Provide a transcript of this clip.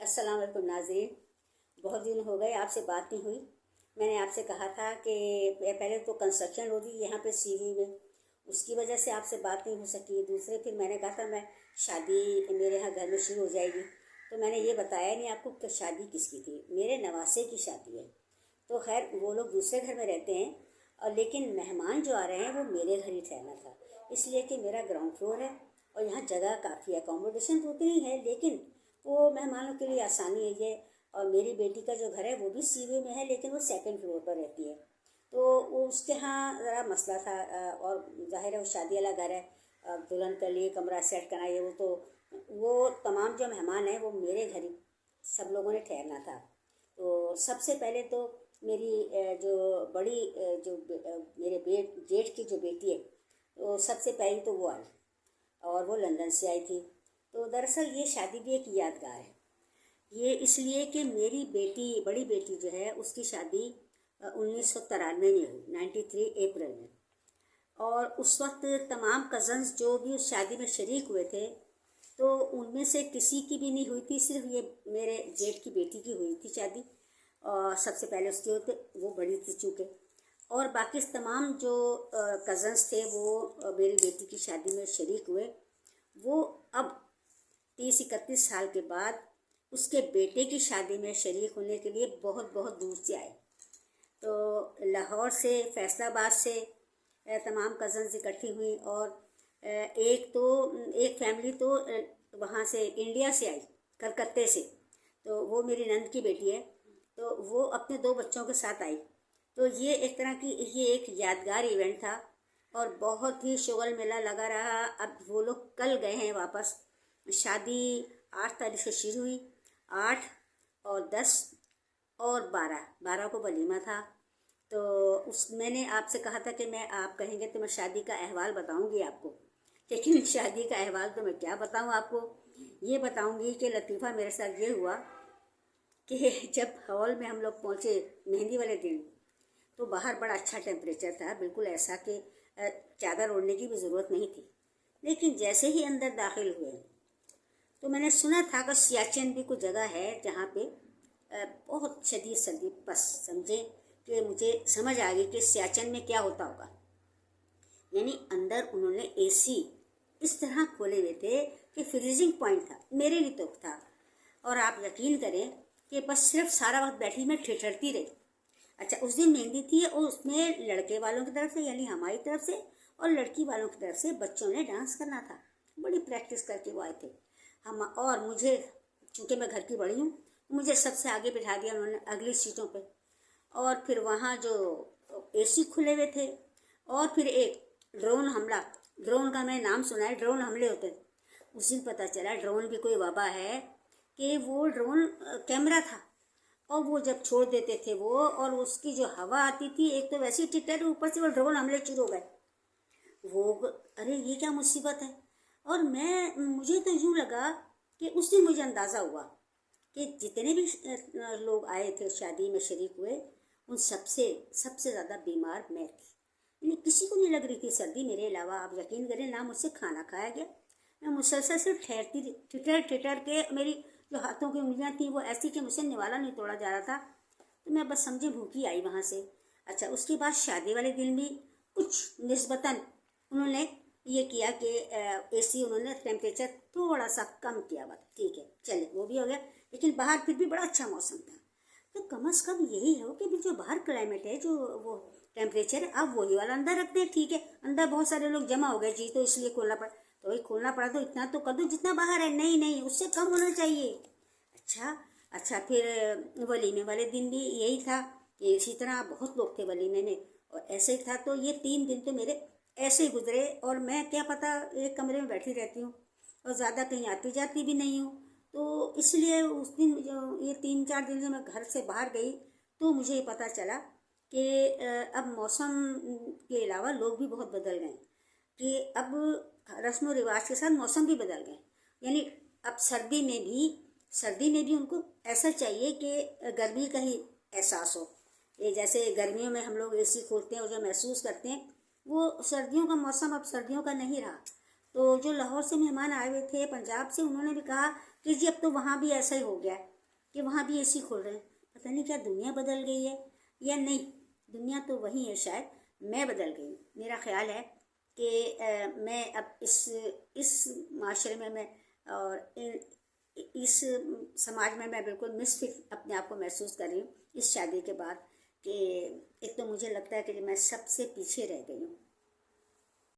अस्सलाम वालेकुम नाज़रीन। बहुत दिन हो गए आपसे बात नहीं हुई। मैंने आपसे कहा था कि पहले तो कंस्ट्रक्शन हो रही यहाँ पे सीवी में, उसकी वजह से आपसे बात नहीं हो सकी। दूसरे फिर मैंने कहा था मैं शादी मेरे यहाँ घर में शुरू हो जाएगी, तो मैंने ये बताया नहीं आपको कि शादी किसकी थी। मेरे नवासे की शादी है। तो खैर वो लोग दूसरे घर में रहते हैं, और लेकिन मेहमान जो आ रहे हैं वो मेरे घर ही ठहरना था, इसलिए कि मेरा ग्राउंड फ्लोर है और यहाँ जगह काफ़ी है। अकोमोडेशन तो उतनी ही है, लेकिन वो मेहमानों के लिए आसानी है ये। और मेरी बेटी का जो घर है वो भी सीवी में है, लेकिन वो सेकंड फ्लोर पर रहती है। तो वो उसके यहाँ ज़रा मसला था, और जाहिर है वो शादी वाला घर है, दुल्हन के लिए कमरा सेट करना ये वो तमाम जो मेहमान हैं वो मेरे घर ही सब लोगों ने ठहरना था। तो सबसे पहले तो मेरी जो बड़ी मेरे जेठ की जो बेटी है, तो सबसे पहले तो वो आई, और वो लंदन से आई थी। तो दरअसल ये शादी भी एक यादगार है। ये इसलिए कि मेरी बड़ी बेटी जो है उसकी शादी 1993 में हुई, 93 अप्रैल में। और उस वक्त तमाम कज़न्स जो भी उस शादी में शरीक हुए थे, तो उनमें से किसी की भी नहीं हुई थी, सिर्फ ये मेरे जेठ की बेटी की हुई थी शादी। और सबसे पहले उसके होते वो बड़ी थी चूँकि, और बाकी तमाम जो कज़न्स थे वो मेरी बेटी की शादी में शरीक हुए। वो अब 30-31 साल के बाद उसके बेटे की शादी में शरीक होने के लिए बहुत बहुत दूर से आए। तो लाहौर से, फैसलाबाद से तमाम कज़न्स इकट्ठी हुई, और एक फैमिली तो वहाँ से इंडिया से आई, कलकत्ते से। तो वो मेरी नंद की बेटी है, तो वो अपने 2 बच्चों के साथ आई। तो ये एक तरह की ये एक यादगार इवेंट था, और बहुत ही शोगल मेला लगा रहा। अब वो लोग कल गए हैं वापस। शादी 8 तारीख से शुरू हुई, 8 और 10 और 12 को वलीमा था। तो मैंने आपसे कहा था कि मैं आप कहेंगे तो मैं शादी का अहवाल बताऊंगी आपको, लेकिन शादी का अहवाल तो मैं क्या बताऊं आपको। ये बताऊंगी कि लतीफ़ा मेरे साथ ये हुआ कि जब हॉल में हम लोग पहुँचे मेहंदी वाले दिन, तो बाहर बड़ा अच्छा टेम्परेचर था, बिल्कुल ऐसा कि चादर ओढ़ने की भी ज़रूरत नहीं थी। लेकिन जैसे ही अंदर दाखिल हुए तो मैंने सुना था कि सियाचिन भी कोई जगह है जहाँ पे बहुत शदीद सर्दी। बस समझे कि मुझे समझ आ गई कि सियाचिन में क्या होता होगा। यानी अंदर उन्होंने एसी इस तरह खोले हुए थे कि फ्रीजिंग पॉइंट था, मेरे लिए तो था। और आप यकीन करें कि बस सिर्फ सारा वक्त बैठी मैं ठिठुरती रही। अच्छा, उस दिन मेहंदी थी और उसमें लड़के वालों की तरफ से यानी हमारी तरफ से और लड़की वालों की तरफ से बच्चों ने डांस करना था। बड़ी प्रैक्टिस करके वो आए थे हम। और मुझे, चूँकि मैं घर की बड़ी हूँ, मुझे सबसे आगे बिठा दिया उन्होंने अगली सीटों पे। और फिर वहाँ जो एसी खुले हुए थे, और फिर एक ड्रोन का मैंने नाम सुना है, ड्रोन हमले होते। उस दिन पता चला ड्रोन भी कोई वबा है कि वो ड्रोन कैमरा था, और वो जब छोड़ देते थे वो, और उसकी जो हवा आती थी, एक तो वैसे ही टिटर, ऊपर से वो ड्रोन हमले शुरू हो गए। वो अरे ये क्या मुसीबत है। और मुझे तो यूँ लगा कि उस दिन मुझे अंदाज़ा हुआ कि जितने भी लोग आए थे शादी में शरीक हुए, उन सबसे ज़्यादा बीमार मैं थी। यानी किसी को नहीं लग रही थी सर्दी मेरे अलावा। आप यकीन करें ना मुझसे खाना खाया गया, मैं मुसलसल सिर्फ ठहरती थी, ठिठर के मेरी जो हाथों की उंगलियां थी वो ऐसी कि मुझसे निवाला नहीं तोड़ा जा रहा था। तो मैं बस समझे भूखी आई वहाँ से। अच्छा, उसके बाद शादी वाले दिन भी कुछ निस्बतन उन्होंने ये किया कि एसी उन्होंने टेम्परेचर थोड़ा सा कम किया हुआ, ठीक है चले वो भी हो गया। लेकिन बाहर फिर भी बड़ा अच्छा मौसम था। तो कम अज़ कम यही हो कि जो बाहर क्लाइमेट है, जो वो टेम्परेचर है, आप वही वाला अंदर रखते हैं, ठीक है। अंदर बहुत सारे लोग जमा हो गए जी, तो इसलिए खोलना पड़ा। तो वही खोलना पड़ा तो इतना तो कर दो जितना बाहर है। नहीं, उससे कम होना चाहिए। अच्छा, फिर वलीमे वाले दिन भी यही था कि इसी तरह बहुत लोग थे वलीमे में, और ऐसे ही था। तो ये 3 दिन तो मेरे ऐसे ही गुजरे, और मैं क्या पता एक कमरे में बैठी रहती हूँ और ज़्यादा कहीं आती जाती भी नहीं हूँ। तो इसलिए उस दिन जो ये 3-4 दिन जो मैं घर से बाहर गई, तो मुझे ये पता चला कि अब मौसम के अलावा लोग भी बहुत बदल गए, कि अब रस्म व रिवाज के साथ मौसम भी बदल गए। यानी अब सर्दी में भी उनको ऐसा चाहिए कि गर्मी का ही एहसास हो। ये जैसे गर्मियों में हम लोग एसी खोलते हैं और जो महसूस करते हैं, वो सर्दियों का मौसम अब सर्दियों का नहीं रहा। तो जो लाहौर से मेहमान आए हुए थे, पंजाब से, उन्होंने भी कहा कि जी अब तो वहाँ भी ऐसा ही हो गया है। कि वहाँ भी एसी खोल रहे हैं। पता नहीं क्या दुनिया बदल गई है या नहीं, दुनिया तो वही है, शायद मैं बदल गई हूँ। मेरा ख्याल है कि मैं अब इस माशरे में मैं और इस समाज में मैं बिल्कुल मिसफिट अपने आप को महसूस कर रही हूँ इस शादी के बाद। कि एक तो मुझे लगता है कि मैं सबसे पीछे रह गई हूँ,